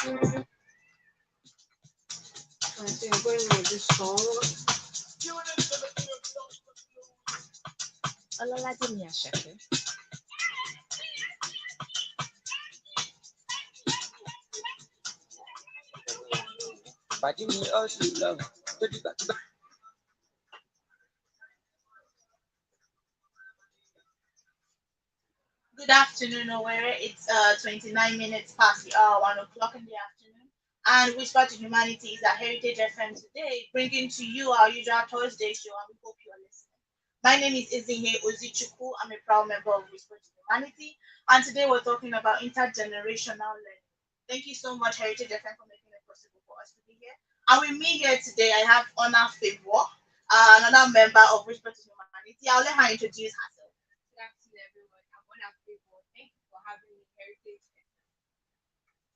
I think I'm going with this song. Ololade mi Asake. Good afternoon, Owerri. It's 29 minutes past the hour, 1 o'clock in the afternoon. And Whisper to Humanity is a Heritage FM today, bringing to you our usual Thursday show, and we hope you are listening. My name is Izinhe Ozichukwu. I'm a proud member of Whisper to Humanity, and today we're talking about intergenerational learning. Thank you so much, Heritage FM, for making it possible for us to be here. And with me here today, I have Honor Favor, another member of Whisper to Humanity. I'll let her introduce herself. Good afternoon, everyone. I'm one of people. Thank you for having me, Heritage.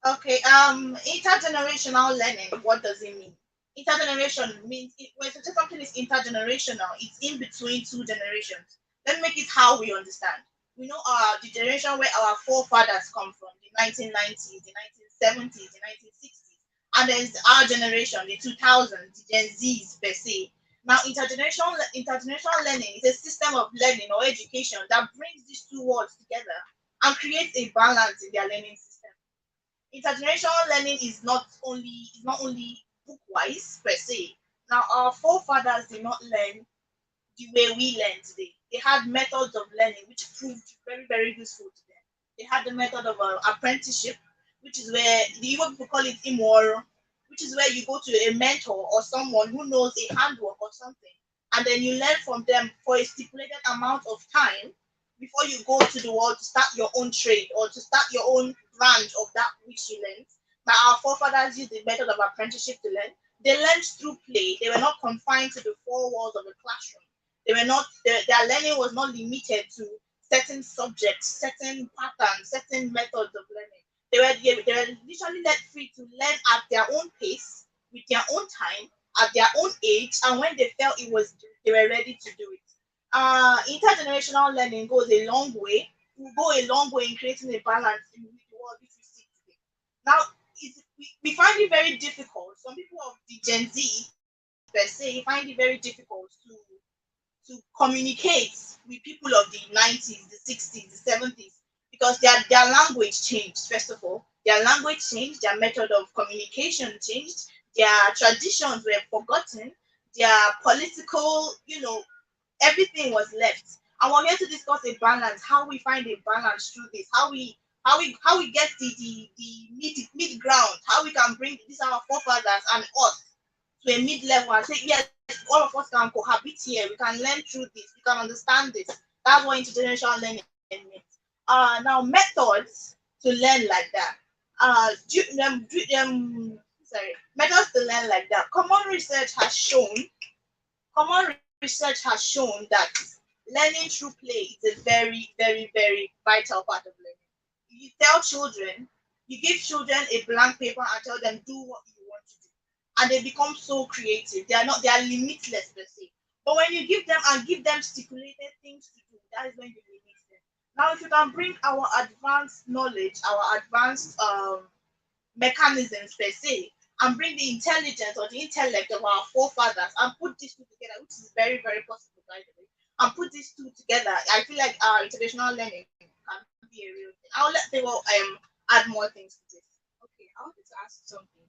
Okay, intergenerational learning, what does it mean? Intergeneration means when something is intergenerational, it's in between two generations. Let's make it how we understand. We know the generation where our forefathers come from, the 1990s, the 1970s, the 1960s, and then it's our generation, the 2000s, the Gen Zs per se. Now, intergenerational learning is a system of learning or education that brings these two worlds together and creates a balance in their learning system. Intergenerational learning is not only bookwise per se. Now our forefathers did not learn the way we learn today. They had methods of learning which proved very useful to them. They had the method of apprenticeship, which is where the Igbo people call it immoral, which is where you go to a mentor or someone who knows a handwork or something, and then you learn from them for a stipulated amount of time before you go to the world to start your own trade or to start your own branch of that which you learned. Now, our forefathers used the method of apprenticeship to learn. They learned through play. They were not confined to the four walls of a classroom. They were not their learning was not limited to certain subjects, certain patterns, certain methods of learning. They were literally let free to learn at their own pace, with their own time, at their own age, and when they felt it was they were ready to do it. Intergenerational learning goes a long way. Will go a long way in creating a balance in the world which we see today. Now, we find it very difficult. Some people of the Gen Z per se find it very difficult to communicate with people of the 90s, the 60s, the 70s, because their language changed, first of all. Their language changed, their method of communication changed, their traditions were forgotten, their political, everything was left. And we're here to discuss a balance, how we find a balance through this, how we get the mid ground, how we can bring these our forefathers and us to a mid level and say, yes, all of us can cohabit here. We can learn through this. We can understand this. That's what intergenerational learning means. Now, methods to learn like that. Methods to learn like that. Common research has shown that learning through play is a very vital part of learning. You give children a blank paper and tell them do what you want to do, and they become so creative. They are limitless per se. But when you give them stipulated things to do, that is when you limit them. Now, if you can bring our advanced knowledge, our advanced mechanisms per se, and bring the intelligence or the intellect of our forefathers and put these two together, which is very possible, by the way, and put these two together, I feel like our international learning can be a real thing. I'll let people add more things to this. Okay, I wanted to ask something.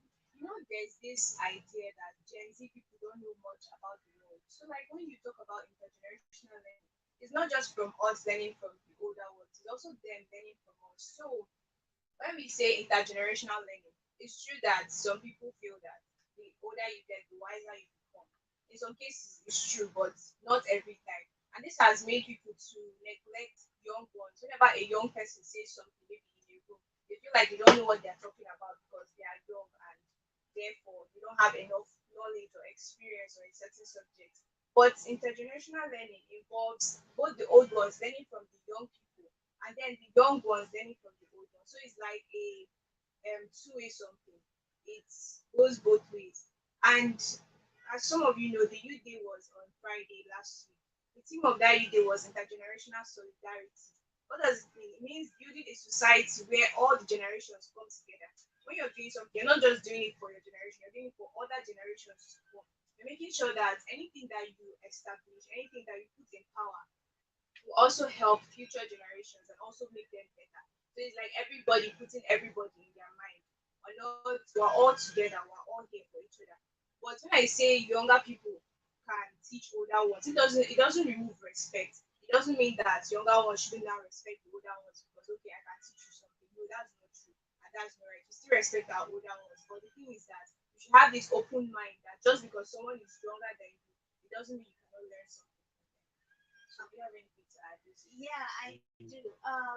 There's this idea that Gen Z people don't know much about the world. So, like, when you talk about intergenerational learning, it's not just from us learning from the older ones, it's also them learning from us. So, when we say intergenerational learning, it's true that some people feel that the older you get, the wiser you become. In some cases, it's true, but not every time. And this has made people to neglect young ones. Whenever a young person says something, maybe in a room, they feel like they don't know what they're talking about because they are young and therefore they don't have enough knowledge or experience on a certain subject. But intergenerational learning involves both the old ones learning from the young people and then the young ones learning from the old ones. So it's like a two-way something. It goes both ways. And as some of you know, the youth day was on Friday last week. The theme of that youth day was intergenerational solidarity. What does it mean? It means building a society where all the generations come together. when you're doing something, you're not just doing it for your generation, you're doing it for other generations to come. You're making sure that anything that you establish, anything that you put in power, will also help future generations and also make them better. So it's like everybody putting everybody in their mind. We're all together, we're all here for each other. But when I say younger people can teach older ones, it doesn't remove respect. It doesn't mean that younger ones shouldn't now respect the older ones because okay, I can teach you something. No, that's not true. And that's not right. We still respect our older ones. But the thing is that you should have this open mind that just because someone is younger than you, it doesn't mean you cannot learn something from them. So do you have anything to add, Lucy? Yeah, I do.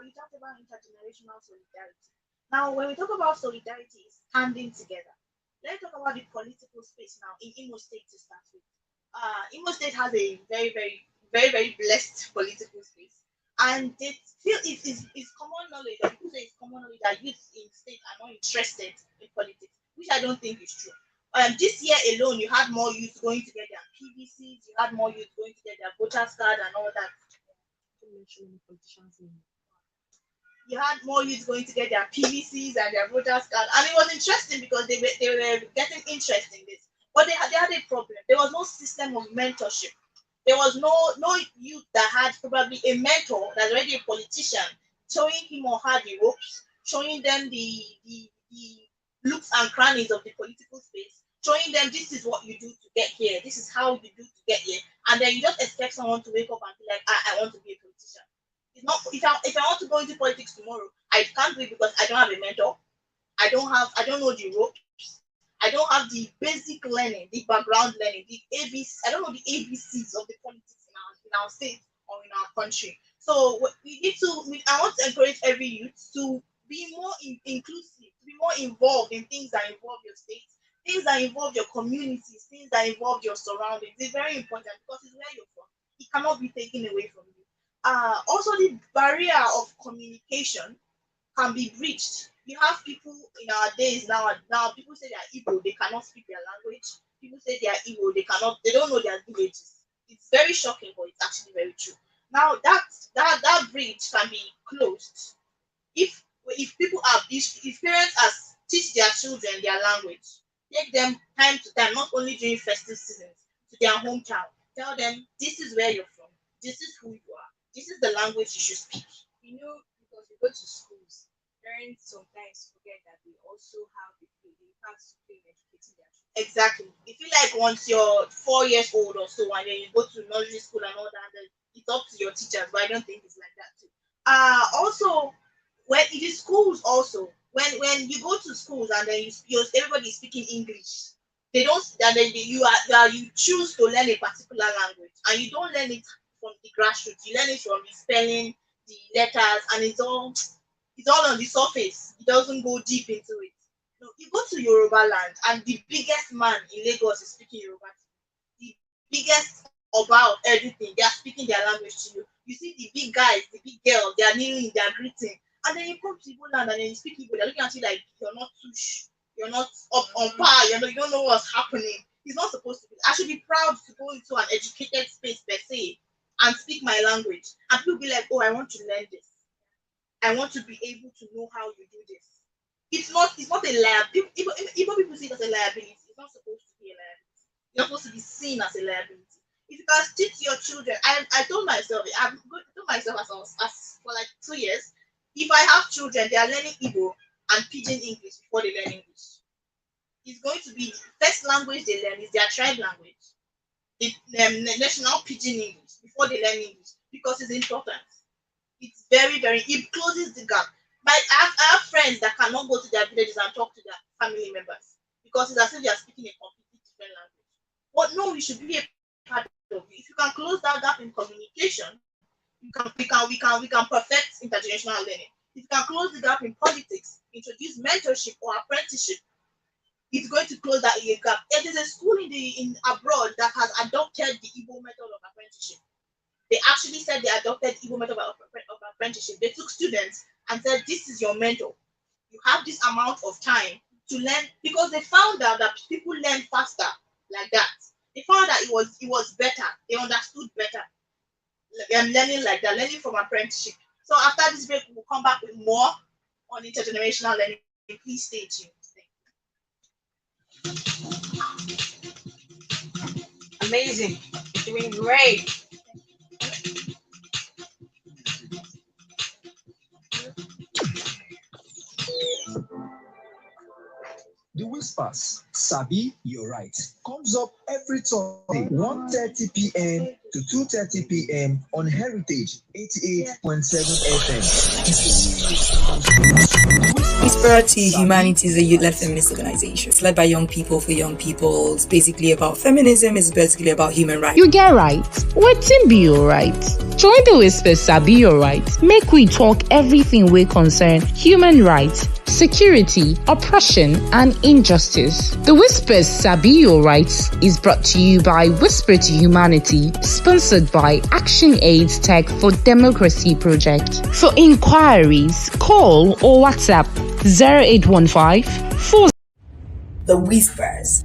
You talked about intergenerational solidarity. Now, when we talk about solidarity, it's standing together. Let's talk about the political space now in Imo State to start with. Imo State has a very blessed political space, and they feel it's common knowledge, or people say it's common knowledge that youth in state are not interested in politics, which I don't think is true. This year alone, you had more youth going to get their PVCs, you had more youth going to get their voters card and all that. Don't mention any politician's name. You had more youth going to get their PVCs and their voters card, and it was interesting because they were getting interest in this. But they had a problem. There was no system of mentorship. There was no youth that had probably a mentor that's already a politician, showing him or her the ropes, showing them the looks and crannies of the political space, showing them this is what you do to get here, this is how you do to get here, and then you just expect someone to wake up and be like, I want to be a politician. It's not if I want to go into politics tomorrow, I can't do it because I don't have a mentor. I don't know the ropes. I don't have the basic learning, the background learning, the ABC. I don't know the ABCs of the politics in our state or in our country. So we need to. I want to encourage every youth to be more inclusive, to be more involved in things that involve your state, things that involve your communities, things that involve your surroundings. It's very important because it's where you're from. It cannot be taken away from you. Also, the barrier of communication can be breached. You have people in our days now. People say they are Igbo, they cannot speak their language. People say they are Igbo, they don't know their villages. It's very shocking, but it's actually very true. Now that bridge can be closed if people are if parents as teach their children their language, take them time to time, not only during festive seasons, to their hometown. Tell them this is where you're from, this is who you are, this is the language you should speak. Because we go to schools, parents sometimes forget that they also have the part to play in educating their children. Exactly. You feel like once you're 4 years old or so and then you go to nursery school and all that, then it's up to your teachers, but I don't think it's like that too. Also, when it is schools also, when you go to schools and then everybody is speaking English, they don't and then you choose to learn a particular language and you don't learn it from the grassroots. You learn it from the spelling, the letters, and it's all on the surface. It doesn't go deep into it. No, you go to Yoruba land and the biggest man in Lagos is speaking Yoruba to you. The biggest about everything, they are speaking their language to you. You see the big guys, the big girls, they are kneeling, they are greeting. And then you come to Igbo land and then you speak Igbo, they're looking at you like you're not tush, you're not up on par, you don't know what's happening. It's not supposed to be. I should be proud to go into an educated space per se and speak my language. And people be like, oh, I want to learn this. I want to be able to know how you do this. It's not a liability. Even people see it as a liability. It's not supposed to be a liability. It's not supposed to be seen as a liability. If you can teach your children, I told myself, told myself as for like 2 years, if I have children, they are learning Igbo and pidgin English before they learn English. It's going to be the first language they learn is their tribe language, the national pidgin English before they learn English because it's important. It's it closes the gap. But I have friends that cannot go to their villages and talk to their family members because it's as if they are speaking a completely different language. But no, we should be a part of it. If you can close that gap in communication, we can perfect intergenerational learning. If you can close the gap in politics, introduce mentorship or apprenticeship, it's going to close that gap. It is a school in abroad that has adopted the Igbo method of apprenticeship. They actually said they adopted Igbo method of apprenticeship. They took students and said, this is your mentor. You have this amount of time to learn because they found out that people learn faster like that. They found that it was better. They understood better. Learning like that, learning from apprenticeship. So after this break, we'll come back with more on intergenerational learning. Please stay tuned. Amazing. You're doing great. The Whispers, Sabi, you're right, comes up every Thursday, 1:30 p.m. to 2:30 p.m. on Heritage 88.7 FM. Whisper to Sabi, Humanity is a you're youth-led right. feminist organization. It's led by young people for young people. It's basically about feminism. It's basically about human rights. You get right. Wetin be your right? Join the Whispers Sabi your right. Make we talk everything we concern human rights, security, oppression, and injustice. The Whispers Sabi your rights is brought to you by Whisper to Humanity, sponsored by Action Aid Tech for Democracy Project. For inquiries, call or WhatsApp 0815 40. The Whispers.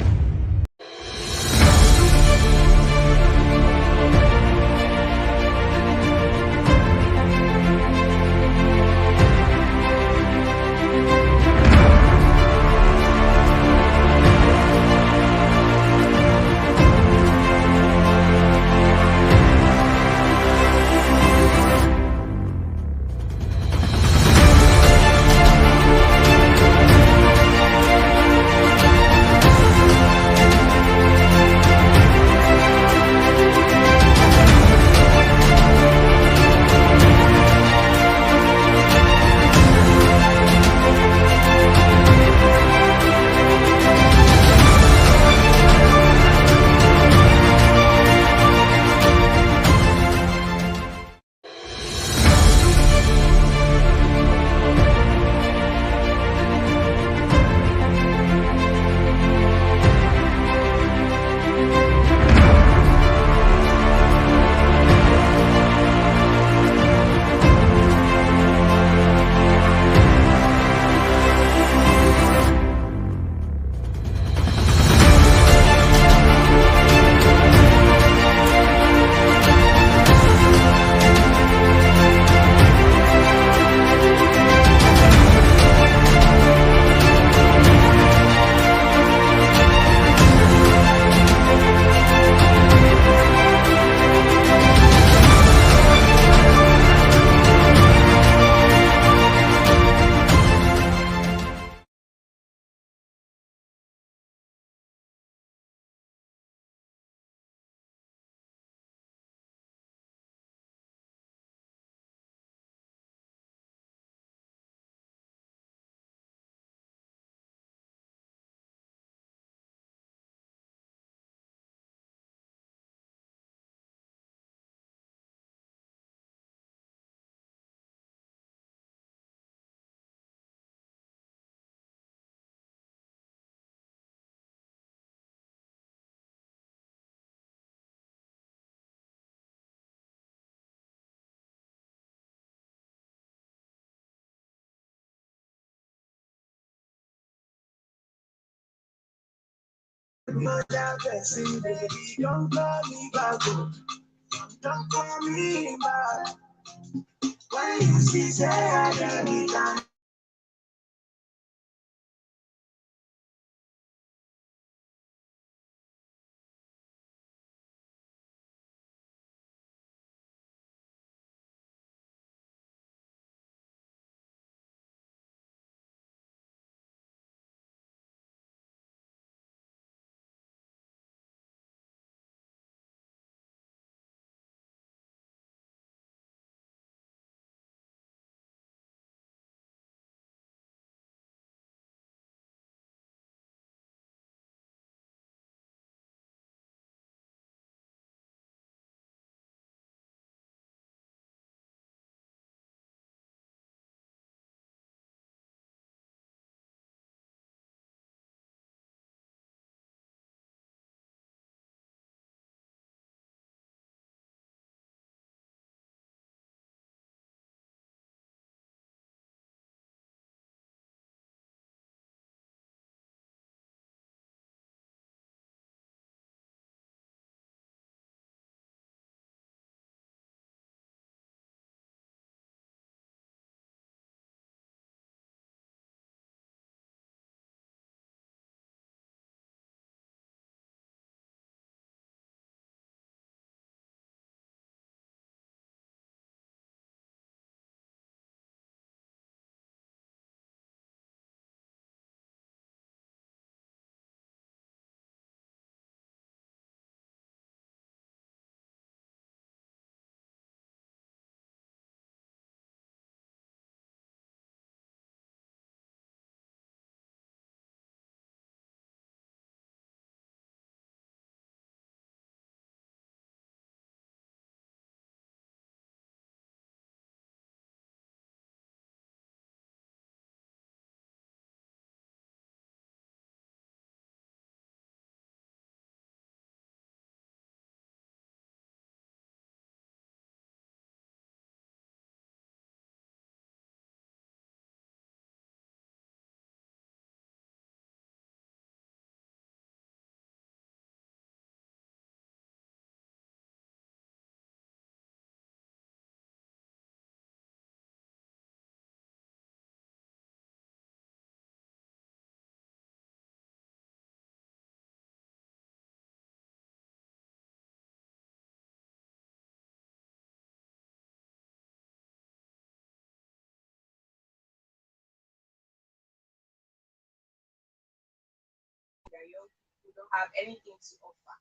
don't have anything to offer.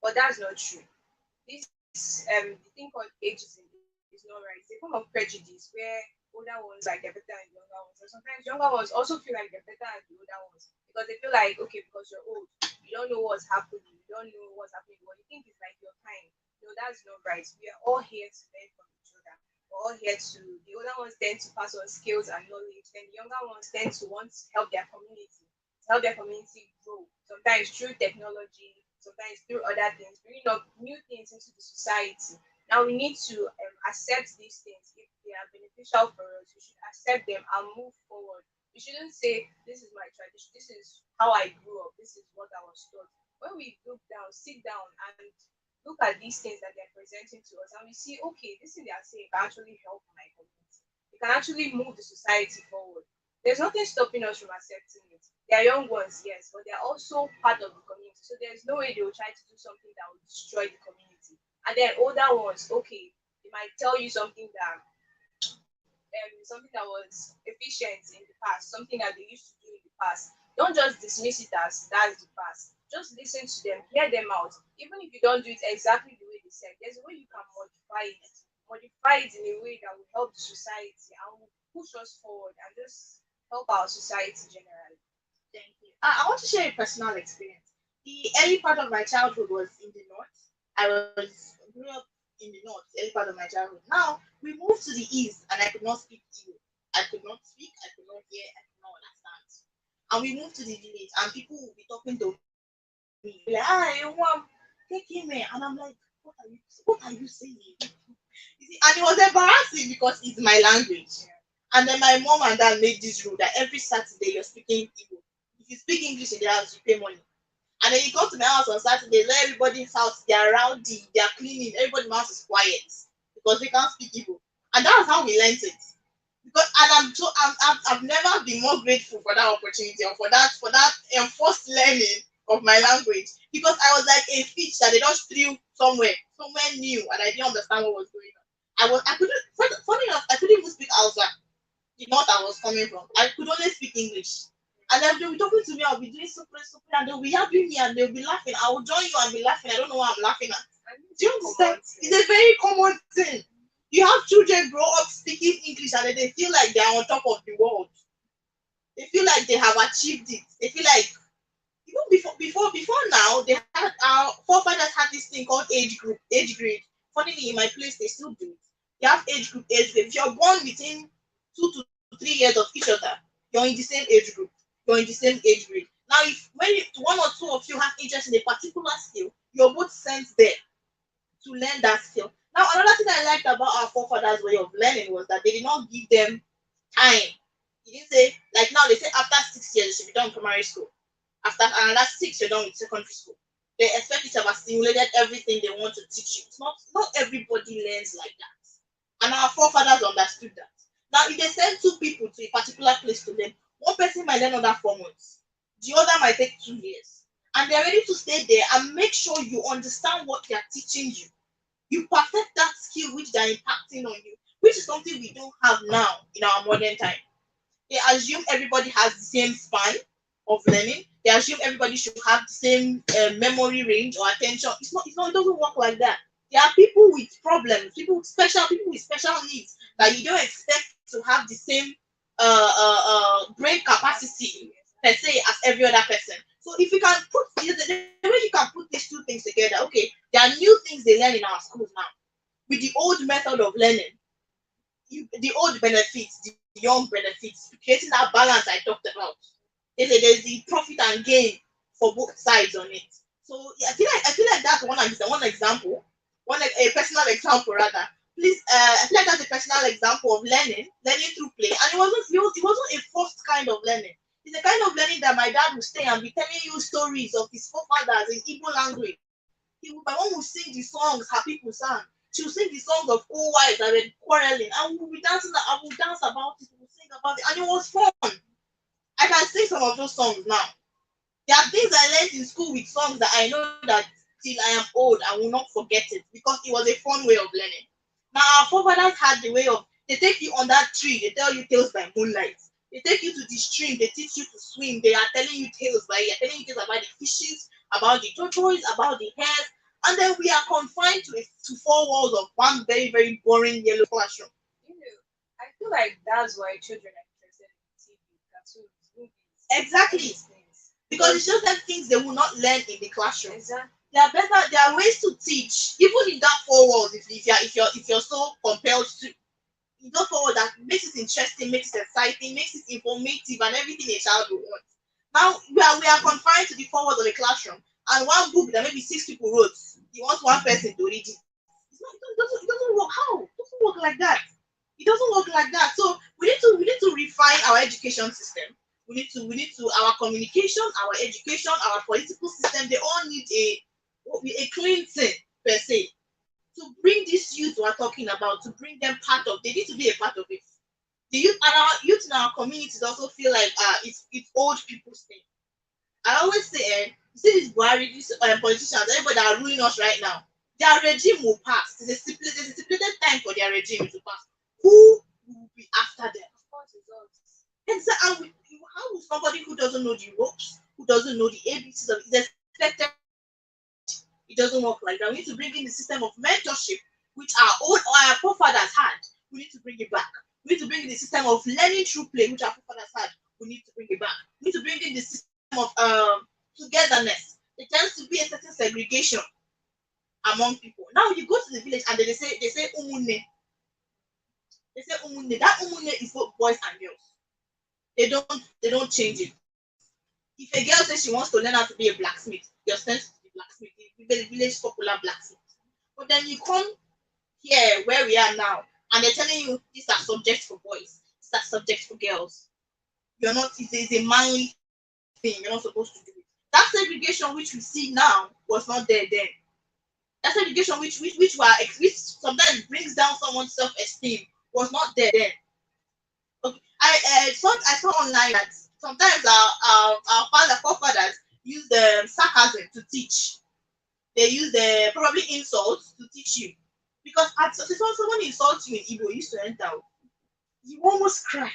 But that's not true. This the thing called ageism is not right. It's a form of prejudice where older ones like they're better than younger ones, and sometimes younger ones also feel like they're better than the older ones because they feel like okay, because you're old, you don't know what's happening, you don't know what's happening. What you think is like your time. No, that's not right. We are all here to learn from each other. We're all here to the older ones tend to pass on skills and knowledge, then the younger ones tend to want to help their community grow. Sometimes through technology, sometimes through other things, bringing up new things into the society. Now we need to accept these things if they are beneficial for us. We should accept them and move forward. We shouldn't say this is my tradition, this is how I grew up, this is what I was taught. When we look down, sit down and look at these things that they're presenting to us, and we see okay, this thing they are saying can actually help my community. It can actually move the society forward. There's nothing stopping us from accepting it. They are young ones, yes, but they're also part of the community. So there's no way they will try to do something that will destroy the community. And then older ones, okay, they might tell you something that was efficient in the past, something that they used to do in the past. Don't just dismiss it as that's the past. Just listen to them, hear them out. Even if you don't do it exactly the way they said, there's a way you can modify it in a way that will help the society and will push us forward and just help our society generally. Thank you. I want to share a personal experience. The early part of my childhood was in the north. Grew up in the north, early part of my childhood. Now we moved to the east, and I could not speak Igbo. I could not speak. I could not hear. I could not understand. And we moved to the village, and people will be talking to me like, "Ah, you want take him here," and I'm like, What are you saying?" You see, and it was embarrassing because it's my language. And then my mom and dad made this rule that every Saturday you're speaking Igbo. If you speak English in the house, you pay money. And then you come to my house on Saturday, let everybody's house, they're rowdy, they're cleaning, everybody's house is quiet because they can't speak Igbo. And that's how we learned it. Because and I've never been more grateful for that opportunity or for that enforced learning of my language because I was like a fish that they just threw somewhere new, and I didn't understand what was going on. I couldn't funny enough I couldn't even speak Hausa, the north I was coming from. I could only speak English. And then they'll be talking to me, I'll be doing super, super, and they'll be helping me and they'll be laughing. I will join you and be laughing. I don't know what I'm laughing at. Do you understand? It's a very common thing. You have children grow up speaking English and then they feel like they're on top of the world. They feel like they have achieved it. They feel like even before now, they had our forefathers had this thing called age grade. Funnily, in my place, they still do it. You have age grade. If you're born within 2 to 3 years of each other, you're in the same age group. You're in the same age grade. Now, if one or two of you have interest in a particular skill, you're both sent there to learn that skill. Now, another thing I liked about our forefathers' way of learning was that they did not give them time. He didn't say like now they say after 6 years you should be done with primary school. After another six, you're done with secondary school. They expect you to have assimilated everything they want to teach you. It's not everybody learns like that. And our forefathers understood that. Now, if they send two people to a particular place to learn, one person might learn under 4 months, the other might take 2 years. And they're ready to stay there and make sure you understand what they're teaching you. You perfect that skill which they're impacting on you, which is something we don't have now in our modern time. They assume everybody has the same span of learning. They assume everybody should have the same memory range or attention. It doesn't work like that. There are people with problems, people with special needs that you don't expect to have the same brain capacity per se as every other person. So if you can put the way you can put these two things together, okay, there are new things they learn in our schools now. With the old method of learning, the old benefits, the young benefits, creating that balance I talked about. There's the profit and gain for both sides on it. So yeah, I feel like that's one example, a personal example rather. Please, I feel like that's a personal example of learning through play, and it wasn't a forced kind of learning. It's a kind of learning that my dad would stay and be telling you stories of his forefathers in Igbo language. My mom would sing the songs her people sang. She would sing the songs of old wives that were quarreling, and we would be dancing. I would dance about it. We would sing about it, and it was fun. I can sing some of those songs now. There are things I learned in school with songs that I know that till I am old I will not forget it because it was a fun way of learning. Now our forefathers had the way of they take you on that tree, they tell you tales by moonlight. They take you to the stream, they teach you to swim, they are telling you tales, like they're telling you tales about the fishes, about the tortoise, about the hares, and then we are confined to four walls of one very, very boring yellow classroom. You know, I feel like that's why children are interested in TV, cartoons, movies, all Exactly. these things. Because it's just that things they will not learn in the classroom. Exactly. There are better. There are ways to teach, even in that four walls. If you're so compelled to, in those four walls that makes it interesting, makes it exciting, makes it informative, and everything a child will want. Now we are confined to the four walls of a classroom, and one book that maybe six people wrote, you want one person to read it. It doesn't work. How? It doesn't work like that. It doesn't work like that. So we need to refine our education system. We need to our communication, our education, our political system. They all need a cleansing per se to bring this youth we're talking about, to bring them part of. They need to be a part of it. The youth and our youth in our communities also feel like it's old people's thing. I always say, you see these Buhari, these politicians, everybody that are ruling us right now, their regime will pass. There's a stipulated time for their regime to pass. Who will be after them? Of course, it's us. Exactly. How will somebody who doesn't know the ropes, who doesn't know the ABCs of it, is expected? It doesn't work like that. We need to bring in the system of mentorship, which our forefathers had. We need to bring it back. We need to bring in the system of learning through play, which our forefathers had. We need to bring it back. We need to bring in the system of togetherness. There tends to be a certain segregation among people. Now you go to the village and they say umune. They say umune. That umune is both boys and girls. They don't change it. If a girl says she wants to learn how to be a blacksmith, you're sent to the blacksmith, the village popular blacksmith. But then you come here where we are now, and they're telling you these are subjects for boys, these are subjects for girls. You're not. It's a manly thing. You're not supposed to do it. That segregation which we see now was not there then. That segregation which sometimes brings down someone's self-esteem was not there then. Okay. I saw online that sometimes our forefathers use the sarcasm to teach. They use the probably insults to teach you. Because so someone insults you in Igbo, you used to enter, you almost cry.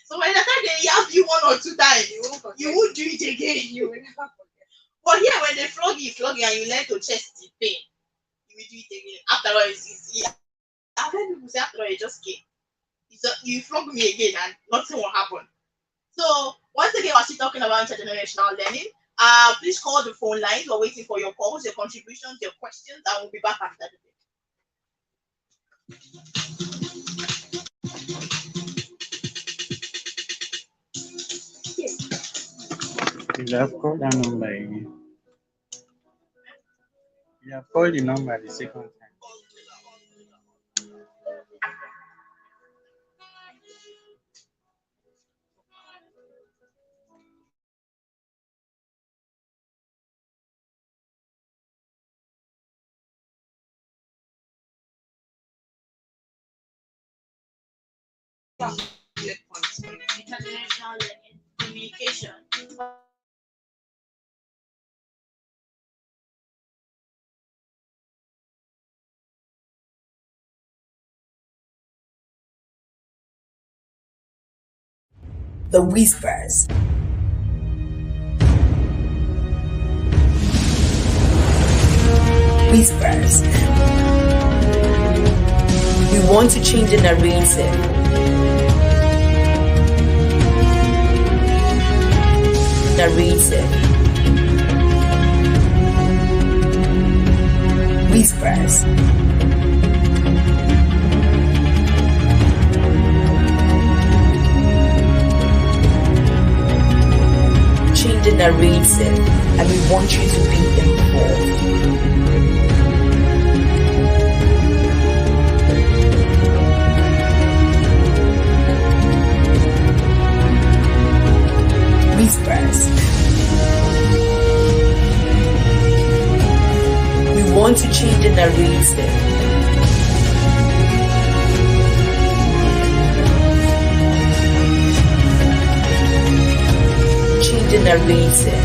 So by the time they have you one or two times, You won't you forget. won't do it again. You will never forget. But here when they flog you and you learn to chest the pain, you will do it again. After all, yeah. I've heard people say after all you just came. You flog me again and nothing will happen. So once again, we're still talking about intergenerational learning. Please call the phone lines. We're waiting for your calls, your contributions, your questions, and we'll be back after the break. You have called that number again. You have called the number the second time. Intergenerational learning, communication. The whispers. Whispers. We want to change the narrative. Narrative. Whispers. Change the narrative, and we want you to be involved. Whispers. We want to change the narrative. Change the narrative.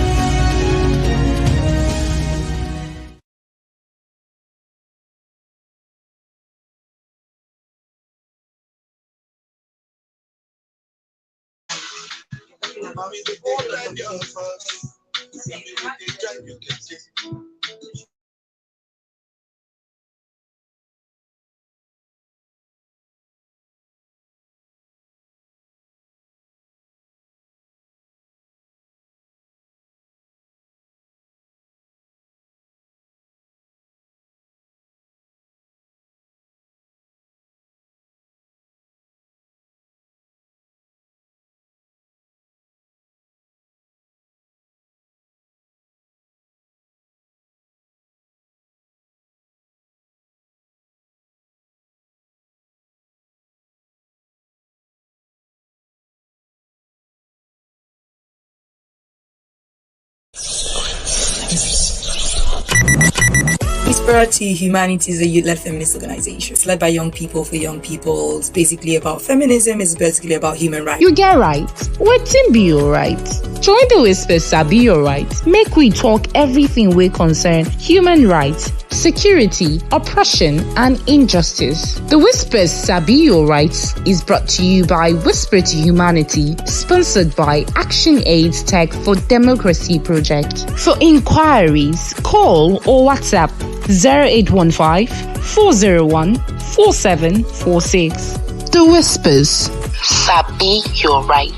Prosperity Humanity is a youth-led feminist organization. It's led by young people for young people. It's basically about feminism. It's basically about human rights. You get right. Wetin be your right? Join the Whispers Sabi your right. Make we talk everything we concern human rights, security, oppression, and injustice. The Whispers Sabi your rights is brought to you by Whisper to Humanity, sponsored by Action Aid Tech for Democracy Project. For inquiries, call or WhatsApp 0815 401 4746. The Whispers Sabi your right.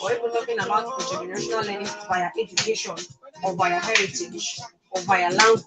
Or even talking about intergenerational learning via education or via heritage or via language.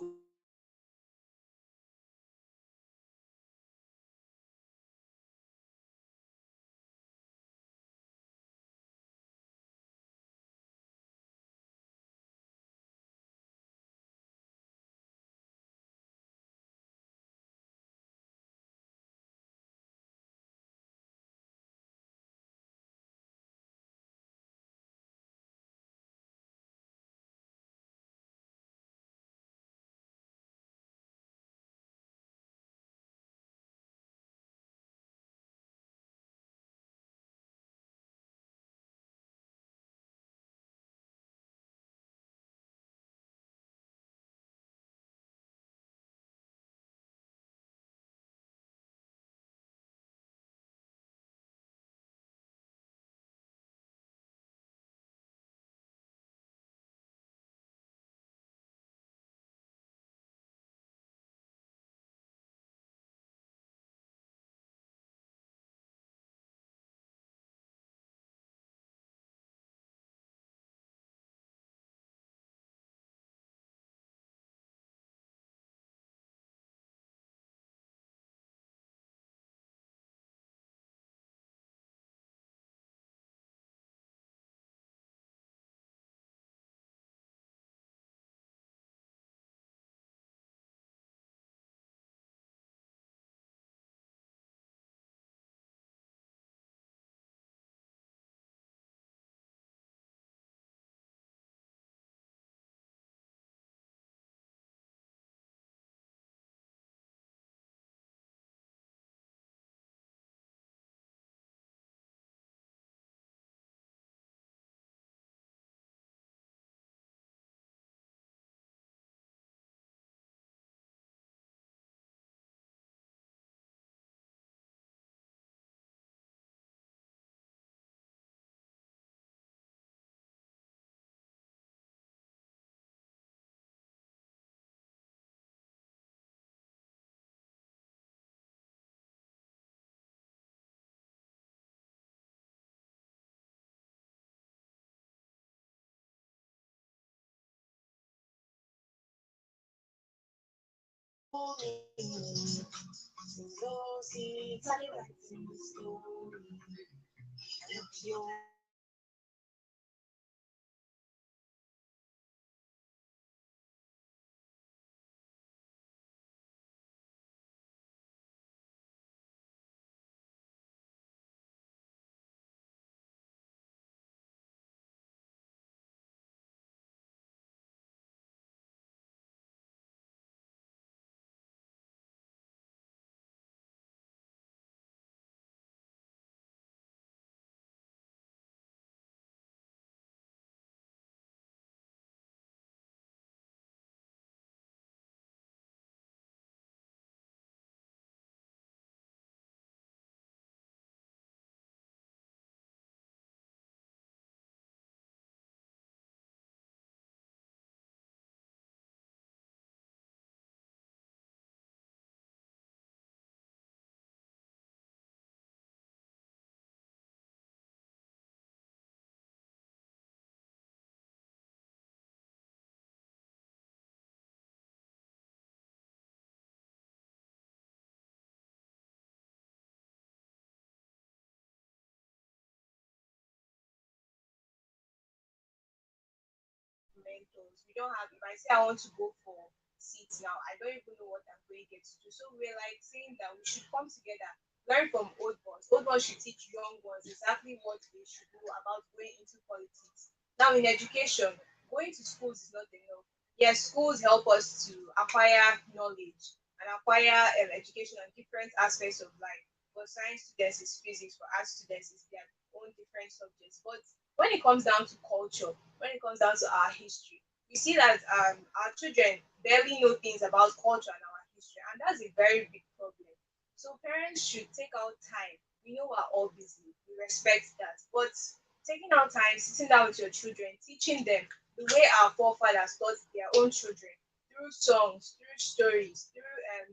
mentors. We don't have, if I say I want to go for seats now, I don't even know what I'm going to get to do. So we're like saying that we should come together, learn from old ones. Old ones should teach young ones exactly what they should do about going into politics. Now, in education, going to schools is not enough. Yes, schools help us to acquire knowledge and acquire education on different aspects of life. For science students, is physics. For art students, is their own different subjects. But when it comes down to culture, when it comes down to our history, we see that our children barely know things about culture and our history, and that's a very big problem. So parents should take out time. We know we're all busy. We respect that, but taking out time, sitting down with your children, teaching them the way our forefathers taught their own children through songs, through stories, through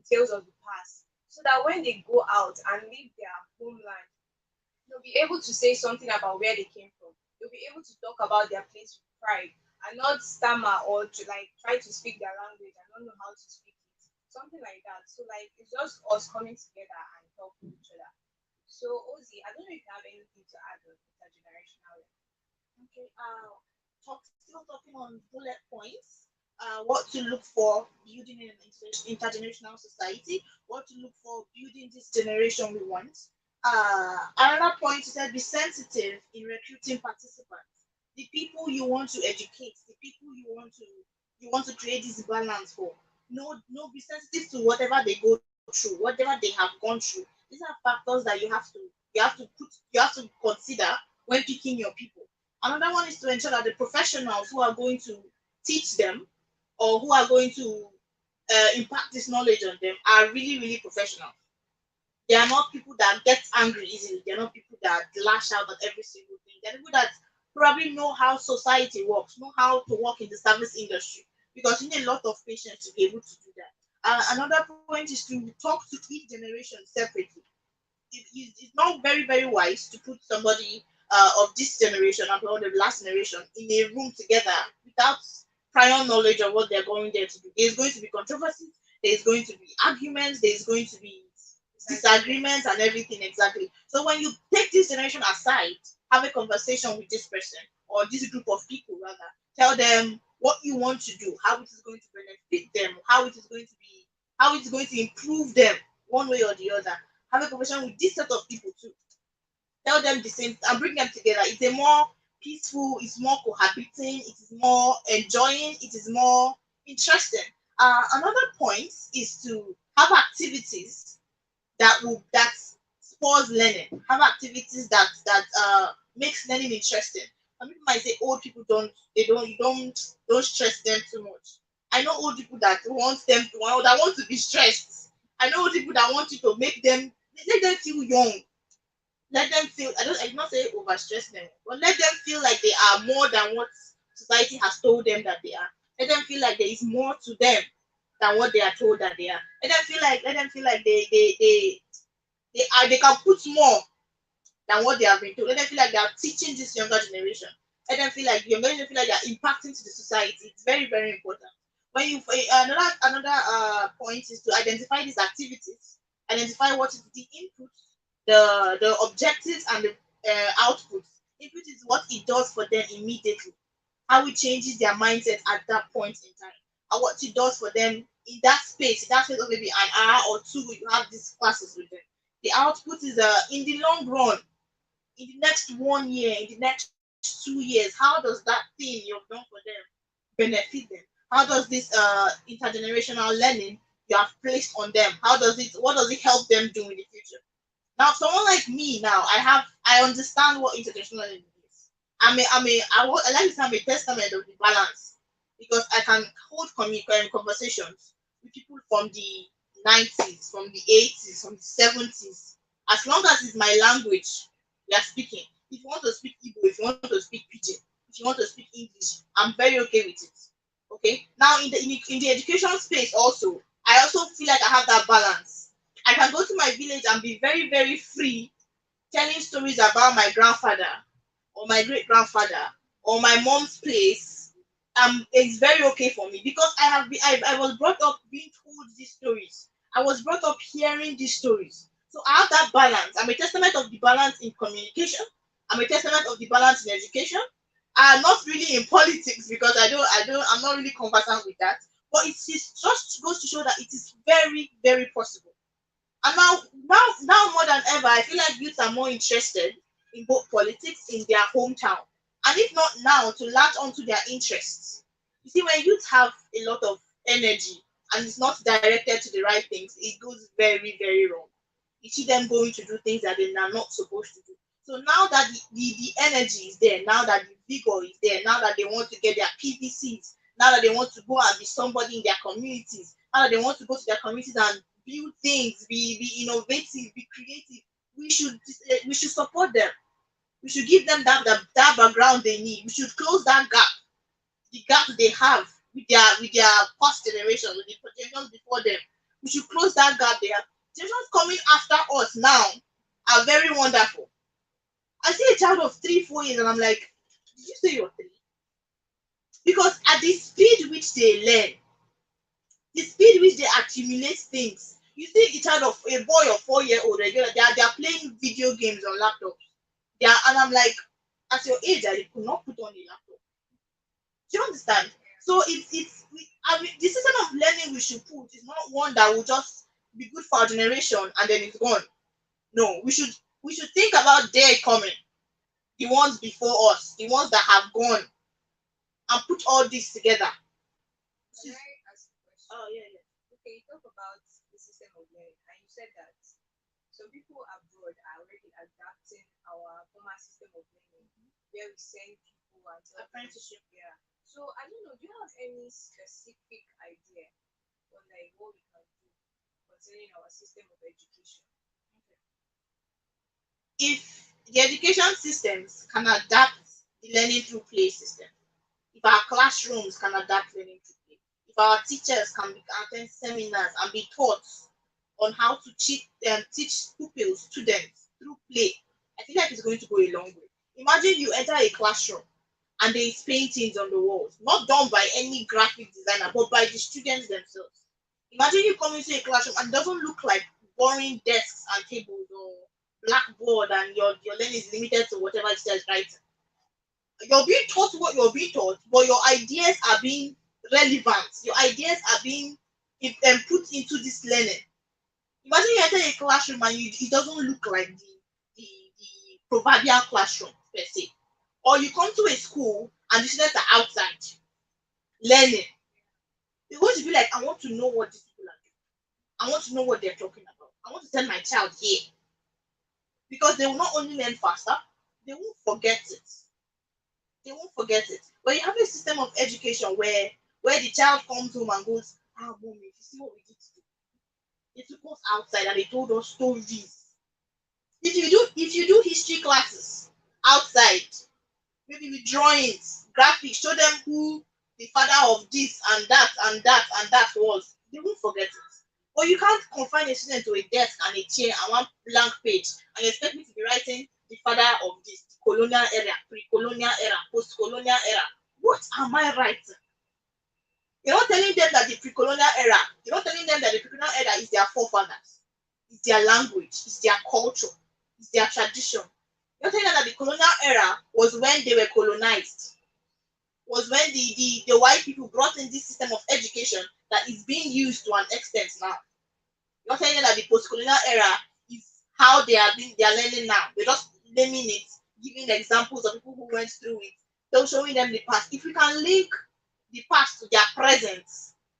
tales of the past, so that when they go out and leave their homeland, they'll be able to say something about where they came from. They'll be able to talk about their place with pride and not stammer or to like try to speak their language and not know how to speak it. Something like that. So like it's just us coming together and helping each other. So Ozzy, I don't know if you have anything to add on intergenerational. Okay. Still talking on bullet points. What to look for building an intergenerational society. What to look for building this generation we want. Another point is that be sensitive in recruiting participants. The people you want to educate, the people you want to create this balance for. No, be sensitive to whatever they go through, whatever they have gone through. These are factors that you have to consider when picking your people. Another one is to ensure that the professionals who are going to teach them or who are going to impart this knowledge on them are really, really professional. They are not people that get angry easily. They're not people that lash out at every single thing. They're people that probably know how society works, know how to work in the service industry, because you need a lot of patience to be able to do that. Another point is to talk to each generation separately. It's not very, very wise to put somebody of this generation and or the last generation in a room together without prior knowledge of what they're going there to do. There's going to be controversies, there's going to be arguments, there's going to be disagreements and everything exactly. So when you take this generation aside, have a conversation with this person or this group of people rather, tell them what you want to do, how it is going to benefit them, how it's going to improve them one way or the other. Have a conversation with this set of people too. Tell them the same and bring them together. It's a more peaceful, it's more cohabiting, it is more enjoying, it is more interesting. Another point is to have activities that spurs learning. Have activities that makes learning interesting. Some people might say old people don't stress them too much. I know old people that want to be stressed. I know old people that want you to make them let them feel young. Let them feel I did not say overstress them, but let them feel like they are more than what society has told them that they are. Let them feel like there is more to them than what they are told that they are. Let them feel like they can put more than what they have been told. Let them feel like they are teaching this younger generation. Let them feel like the younger generation feel like they are impacting to the society. It's very, very important. When you another point is to identify these activities, identify what is the input, the objectives, and the output. Input is what it does for them immediately, how it changes their mindset at that point in time, and what it does for them in that space of maybe an hour or two you have these classes with them. The output is in the long run, in the next 1 year, in the next 2 years, how does that thing you've done for them benefit them? How does this intergenerational learning you have placed on them? What does it help them do in the future? Now, someone like me now, I understand what intergenerational learning is. I like to say I'm a testament of the balance because I can hold conversations with people from the 90s, from the 80s, from the 70s. As long as it's my language we are speaking. If you want to speak Igbo, if you want to speak Pidgin, if you want to speak English, I'm very okay with it. Okay. Now in the education space also, I also feel like I have that balance. I can go to my village and be very, very free telling stories about my grandfather or my great grandfather or my mom's place. It's very okay for me because I was brought up being told these stories. I was brought up hearing these stories. So I have that balance. I'm a testament of the balance in communication. I'm a testament of the balance in education. I'm not really in politics because I'm not really conversant with that. But just goes to show that it is very, very possible. And now more than ever, I feel like youths are more interested in both politics in their hometown. And if not now, to latch onto their interests. You see, when youth have a lot of energy and it's not directed to the right things, it goes very, very wrong. You see them going to do things that they are not supposed to do. So now that the energy is there, now that the vigor is there, now that they want to get their PVCs, now that they want to go and be somebody in their communities, now that they want to go to their communities and build things, be innovative, be creative, we should support them. We should give them that background they need. We should close that gap, the gap they have with their past generation, with the generations before them. We should close that gap they have. Generations coming after us now are very wonderful. I see a child of 3, 4 years, and I'm like, did you say you're three? Because at the speed which they learn, the speed which they accumulate things. You see a child of a boy of 4 year old, they are playing video games on laptops. And I'm like, at your age, I could not put on a laptop. Do you understand? So I mean, the system of learning we should put is not one that will just be good for our generation and then it's gone. No, we should think about their coming, the ones before us, the ones that have gone, and put all this together. Can I ask a question? Oh yeah, yeah. Okay, you talk about the system of learning, and you said that some people abroad are already adapting our former system of learning, where we send people and tell them, Apprenticeship. yeah. So I don't know, do you have any specific idea on like what we can do concerning our system of education? If the education systems can adapt the learning through play system, if our classrooms can adapt learning through play, if our teachers can attend seminars and be taught on how to teach pupils, students through play, I feel like it's going to go a long way. Imagine you enter a classroom and there is paintings on the walls, not done by any graphic designer, but by the students themselves. Imagine you come into a classroom and it doesn't look like boring desks and tables or blackboard and your learning is limited to whatever it says writing. You're being taught what you're being taught, but your ideas are being relevant. Your ideas are being put into this learning. Imagine you enter a classroom and it doesn't look like the proverbial classroom per se. Or you come to a school and the students are outside learning. You're going to be like, I want to know what these people are doing. I want to know what they're talking about. I want to send my child here. Because they will not only learn faster, they won't forget it. They won't forget it. But you have a system of education where the child comes home and goes, ah, mommy, you see what we did today? They took us outside and they told us stories. If you do history classes outside, maybe with drawings, graphics, show them who the father of this and that and that and that was, they won't forget it. But you can't confine a student to a desk and a chair and one blank page and expect me to be writing the father of this, the colonial era, pre-colonial era, post-colonial era. What am I writing? You're not telling them that the pre-colonial era, you're not telling them that the pre-colonial era is their forefathers, is their language, is their culture, is their tradition. You're telling them that the colonial era was when they were colonized, was when the white people brought in this system of education that is being used to an extent now. You're telling them that the post-colonial era is how they are learning now. They're just naming it, giving examples of people who went through it. So showing them the past. If we can link the past to their present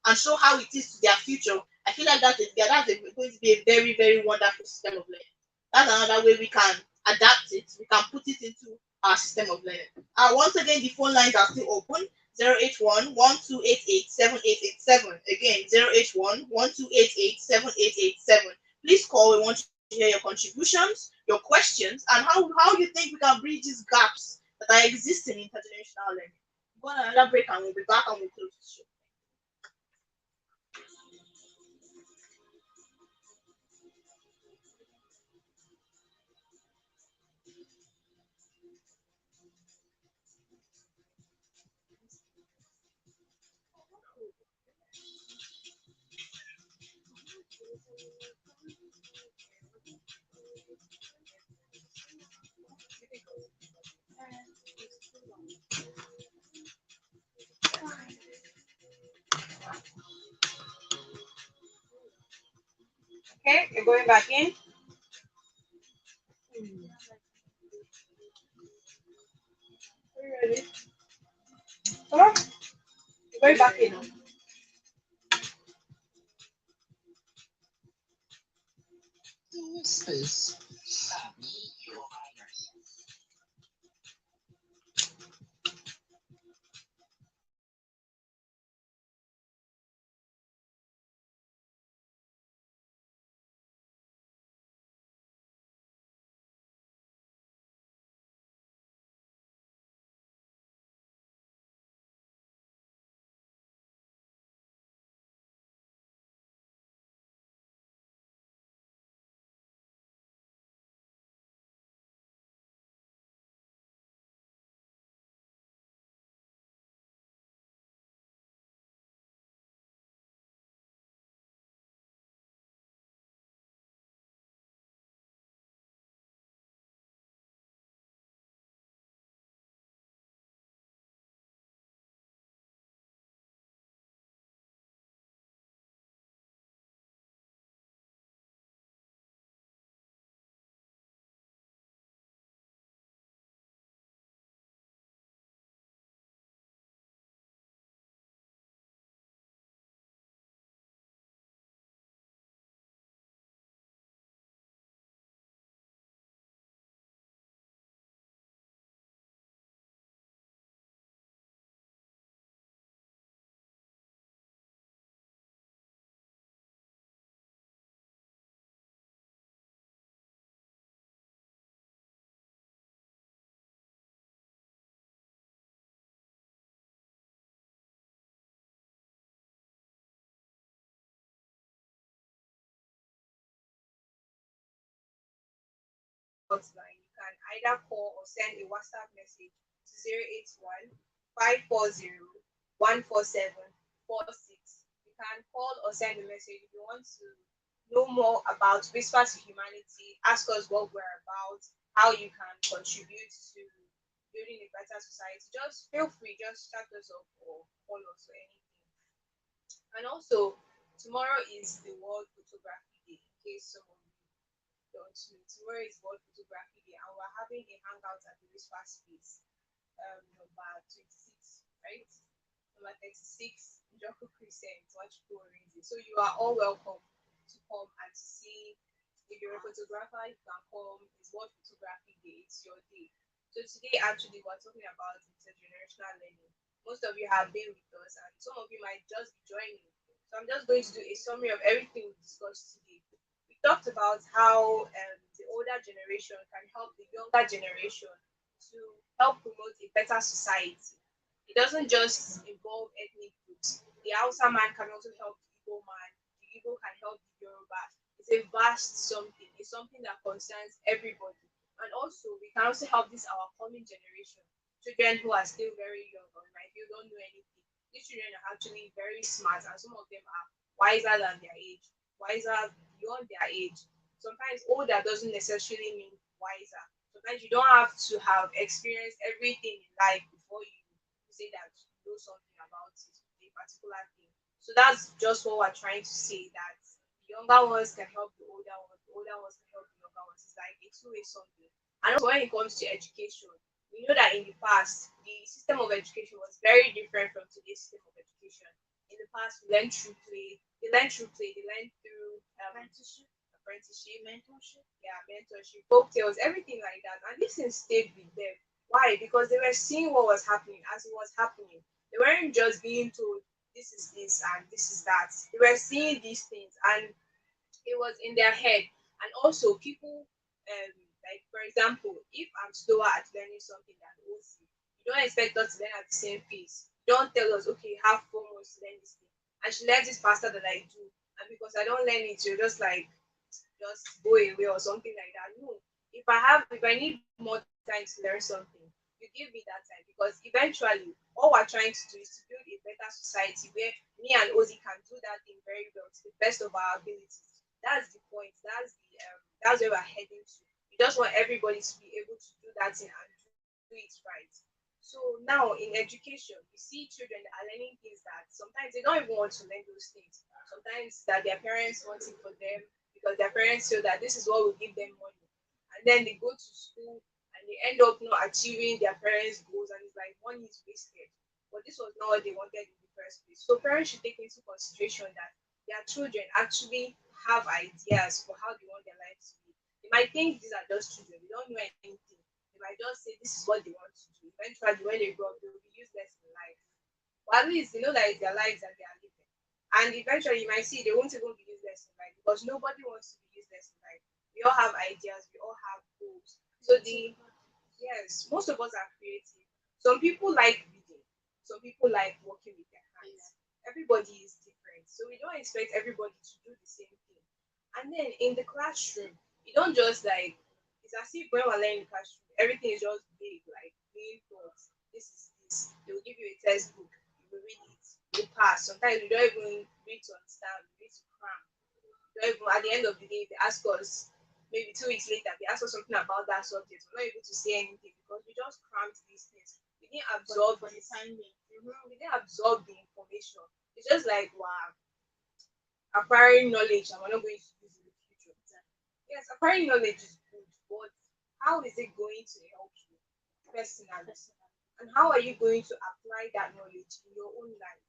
and show how it is to their future, I feel like going to be a very, very wonderful system of learning. That's another way we can adapt it. We can put it into our system of learning. Once again, the phone lines are still open. 081 1288 7887. Again, 081 1288 7887. Please call. We want to hear your contributions, your questions, and how you think we can bridge these gaps that are existing in intergenerational learning. Go on another break and we'll be back and we'll close the show. Okay, you're going back in. Are you ready? Come on, you're going back in. Hotline. You can either call or send a WhatsApp message to 081 540 14746. You can call or send a message if you want to know more about Whisper to Humanity, ask us what we're about, how you can contribute to building a better society. Just feel free, just chat us up or call us or anything. And also, tomorrow is the World Photography Day, in case some of you don't know. Tomorrow is World Photography Day, and we're having a hangout at the Whisper Space, number 26, right? Number 36, Joko Crescent, Wachiko Orenzi. So you are all welcome to come and to see. If you're a photographer, you can come. It's World Photography Day, it's your day. So today, actually, we're talking about intergenerational learning. Most of you have been with us, and some of you might just be joining. So I'm just going to do a summary of everything we discussed today. We talked about how the older generation can help the younger generation to help promote a better society. It doesn't just involve ethnic groups. The Hausa man can also help the Igbo man. The Igbo can help the Yoruba. It's a vast something. It's something that concerns everybody. And also, we can also help this our coming generation, children who are still very young or might you don't know anything. These children are actually very smart, and some of them are wiser than their age, wiser beyond their age. Sometimes older doesn't necessarily mean wiser. Sometimes you don't have to have experienced everything in life before you say that you know something about it, a particular thing. So that's just what we're trying to say, that the younger ones can help the older ones can help the younger ones. It's like a two-way something. And also when it comes to education, we know that in the past, the system of education was very different from today's system of education. In the past, we learned through play. They learned through apprenticeship, mentorship. yeah, mentorship, folk tales, everything like that. And this thing stayed with them. Why? Because they were seeing what was happening as it was happening. They weren't just being told this is this and this is that. They were seeing these things and it was in their head. And also people like for example, if I'm slower at learning something than OC, you don't expect us to learn at the same pace. You don't tell us, okay, you have 4 months to learn this thing. And she learns it faster than I do. And because I don't learn it, you're just like just go away or something like that. No. If I need more time to learn something, you give me that time because eventually all we're trying to do is to build a better society where me and Ozzy can do that thing very well to the best of our abilities. That's the point. That's where we're heading to. We just want everybody to be able to do that thing and do it right. So now in education, we see children that are learning things that sometimes they don't even want to learn those things. Sometimes that their parents want it for them because their parents feel that this is what will give them money. And then they go to school and they end up not achieving their parents' goals, and it's like money is wasted. But this was not what they wanted in the first place. So parents should take into consideration that their children actually have ideas for how they want their lives to be. They might think these are just children, they don't know anything. They might just say this is what they want to do. Eventually, when they grow up, they will be useless in life. But at least they know that it's their lives that they are living. And eventually, you might see they won't even be useless in life because nobody wants to be useless in life. We all have ideas, we all have goals. So the yes, most of us are creative. Some people like reading, some people like working with their hands. Everybody is different. So we don't expect everybody to do the same thing. And then in the classroom, you don't just like it's as if when we're learning in the classroom, everything is just big, like being taught. This is this. They will give you a textbook, you will read it, you will pass. Sometimes we don't even read to understand, we read to cram. Don't even at the end of the day, they ask us maybe 2 weeks later, they ask us something about that subject. We're not able to say anything because we just crammed these things. We didn't absorb For the this. time being. We didn't absorb the information. It's just like wow, acquiring knowledge and we're not going to use it in the future. Yes, acquiring knowledge is good, but how is it going to help you personally? And how are you going to apply that knowledge in your own life?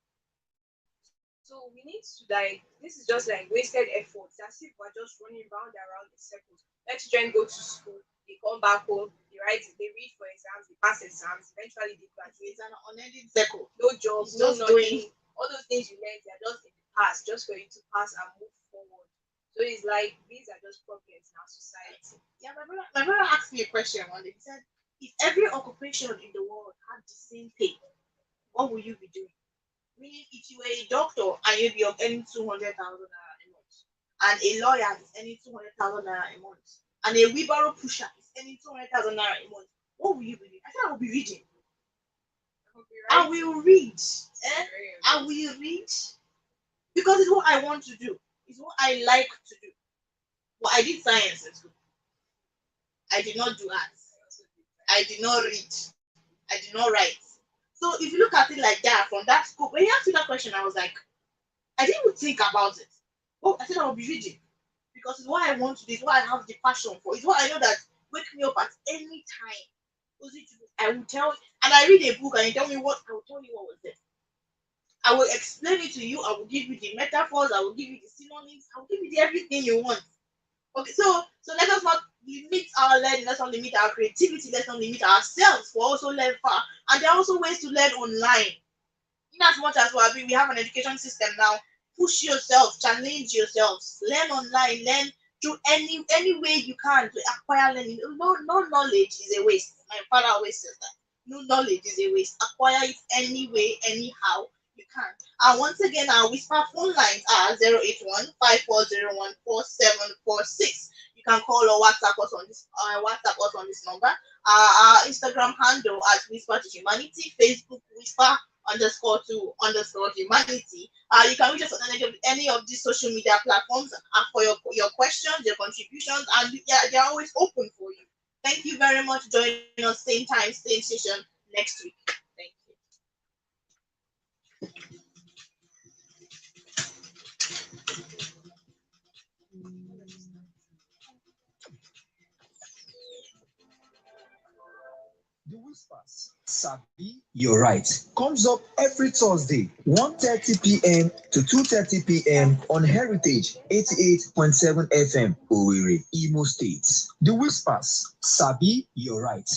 So we need to like this is just like wasted efforts. As if we're just running round and round in circles. Let children go to school, they come back home, they read for exams, they pass exams, eventually they graduate. It's an unending circle. No job, It's no just going. nothing. All those things you learned, they're just in the past, just for you to pass and move forward. So it's like these are just problems in our society. Yeah, my brother asked me a question one day. He said, if every occupation in the world had the same pay, what would you be doing? Meaning, if you were a doctor and you'd be earning 200,000 naira a month, and a lawyer is earning 200,000 naira a month, and a wheelbarrow pusher is earning 200,000 naira a month, what will you be doing? I said, I will be reading. I Copywriting will read. is Eh? very I amazing. will read because it's what I want to do. It's what I like to do. But I did science in school. I did not do arts. I also did that. I did not read. I did not write. So if you look at it like that from that scope, when you asked me that question, I was like, I didn't even think about it. Oh, I said I will be reading because it's what I want to do. It's what I have the passion for. It's what I know that wake me up at any time. I will tell, and I read a book and you tell me what I will tell you what was there. I will explain it to you. I will give you the metaphors. I will give you the synonyms. I will give you the everything you want. Okay, so let us not limit our learning. Let's not limit our creativity. Let's not limit ourselves. We also learn far, and there are also ways to learn online. In as much as we have an education system now, push yourself, challenge yourselves, learn online, learn through any way you can to acquire learning. No knowledge is a waste. My father always says that. No knowledge is a waste. Acquire it any way, anyhow you can. And once again, our whisper phone lines are 081-5401-4746. You can call or WhatsApp us on this number. Our Instagram handle at Whisper to Humanity, Facebook Whisper underscore humanity. You can reach us on any of these social media platforms for your questions, your contributions, and yeah, they're always open for you. Thank you very much. Join us same time, same session next week. Thank you. The Whispers, Sabi, you're right, comes up every Thursday, 1:30 p.m. to 2:30 p.m. on Heritage 88.7 FM, Owerri, Imo State. The Whispers, Sabi, you're right.